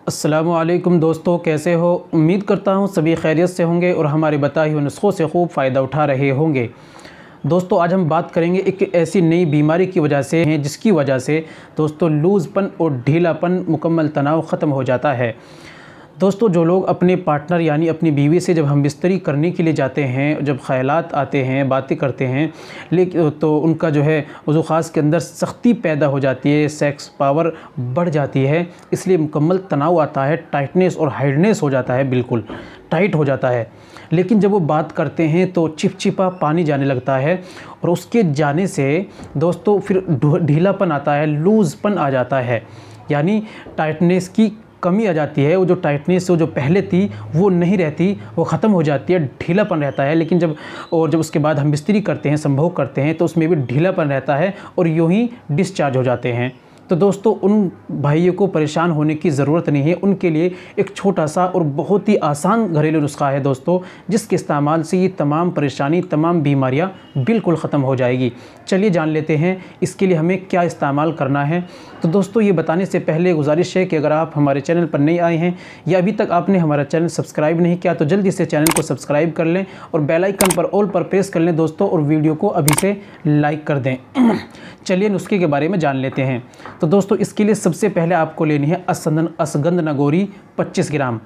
अस्सलामुअलैकुम दोस्तों, कैसे हो। उम्मीद करता हूँ सभी खैरियत से होंगे और हमारे बताए हुए नुस्खों से खूब फ़ायदा उठा रहे होंगे। दोस्तों आज हम बात करेंगे एक ऐसी नई बीमारी की वजह से हैं जिसकी वजह से दोस्तों लूज़पन और ढीलापन, मुकम्मल तनाव ख़त्म हो जाता है। दोस्तों जो लोग अपने पार्टनर यानी अपनी बीवी से जब हम बिस्तरी करने के लिए जाते हैं, जब ख़यालात आते हैं, बातें करते हैं, लेकिन तो उनका जो है वज़ू ख़ास के अंदर सख्ती पैदा हो जाती है, सेक्स पावर बढ़ जाती है, इसलिए मुकम्मल तनाव आता है, टाइटनेस और हार्डनेस हो जाता है, बिल्कुल टाइट हो जाता है। लेकिन जब वो बात करते हैं तो चिपचिपा पानी जाने लगता है और उसके जाने से दोस्तों फिर ढीलापन आता है, लूज़पन आ जाता है, यानी टाइटनेस की कमी आ जाती है। वो जो टाइटनेस वो जो पहले थी वो नहीं रहती, वो ख़त्म हो जाती है, ढीलापन रहता है। लेकिन जब उसके बाद हम बिस्तरी करते हैं, संभोग करते हैं, तो उसमें भी ढीलापन रहता है और यूँ ही डिस्चार्ज हो जाते हैं। तो दोस्तों उन भाइयों को परेशान होने की ज़रूरत नहीं है। उनके लिए एक छोटा सा और बहुत ही आसान घरेलू नुस्खा है दोस्तों, जिसके इस्तेमाल से ये तमाम परेशानी, तमाम बीमारियां बिल्कुल ख़त्म हो जाएगी। चलिए जान लेते हैं इसके लिए हमें क्या इस्तेमाल करना है। तो दोस्तों ये बताने से पहले गुजारिश है कि अगर आप हमारे चैनल पर नए आए हैं या अभी तक आपने हमारा चैनल सब्सक्राइब नहीं किया तो जल्दी से चैनल को सब्सक्राइब कर लें और बेल आइकन पर ऑल पर प्रेस कर लें दोस्तों, और वीडियो को अभी से लाइक कर दें। चलिए नुस्खे के बारे में जान लेते हैं। तो दोस्तों इसके लिए सबसे पहले आपको लेनी है असगंध नगोरी 25 ग्राम।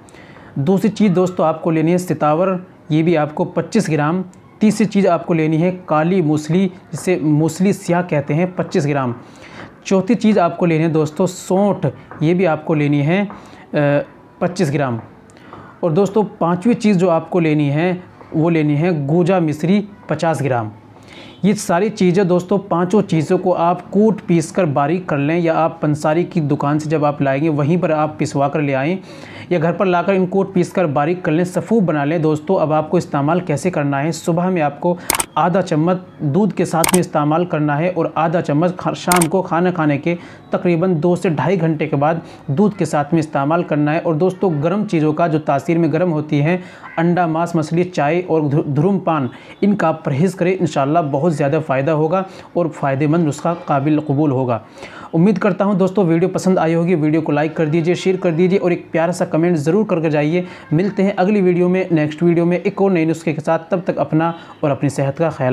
दूसरी चीज़ दोस्तों आपको लेनी है सितावर, ये भी आपको 25 ग्राम। तीसरी चीज़ आपको लेनी है काली मूसली, जिसे मूसली स्याह कहते हैं, 25 ग्राम। चौथी चीज़ आपको लेनी है दोस्तों सौंठ, ये भी आपको लेनी है 25 ग्राम। और दोस्तों पांचवी चीज़ जो आपको लेनी है वो लेनी है गूजा मिश्री 50 ग्राम। ये सारी चीज़ें दोस्तों, पांचों चीज़ों को आप कूट पीस कर बारीक कर लें, या आप पंसारी की दुकान से जब आप लाएंगे वहीं पर आप पिसवा कर ले आएँ, या घर पर लाकर इन कूट पीस कर बारीक कर लें, सफ़ूफ बना लें। दोस्तों अब आपको इस्तेमाल कैसे करना है, सुबह में आपको आधा चम्मच दूध के साथ में इस्तेमाल करना है और आधा चम्मच शाम को खाना खाने के तकरीबन 2 से ढाई घंटे के बाद दूध के साथ में इस्तेमाल करना है। और दोस्तों गर्म चीज़ों का जो तासीर में गर्म होती है, अंडा, मांस, मछली, चाय और धूम्रपान, इनका आप परहेज़ करें, इंशाल्लाह बहुत ज़्यादा फ़ायदा होगा और फ़ायदेमंद नुस्खा काबिल कबूल होगा। उम्मीद करता हूं दोस्तों वीडियो पसंद आई होगी। वीडियो को लाइक कर दीजिए, शेयर कर दीजिए और एक प्यारा सा कमेंट ज़रूर करके जाइए। मिलते हैं अगली वीडियो में, नेक्स्ट वीडियो में एक और नए नुस्खे के साथ। तब तक अपना और अपनी सेहत का ख्याल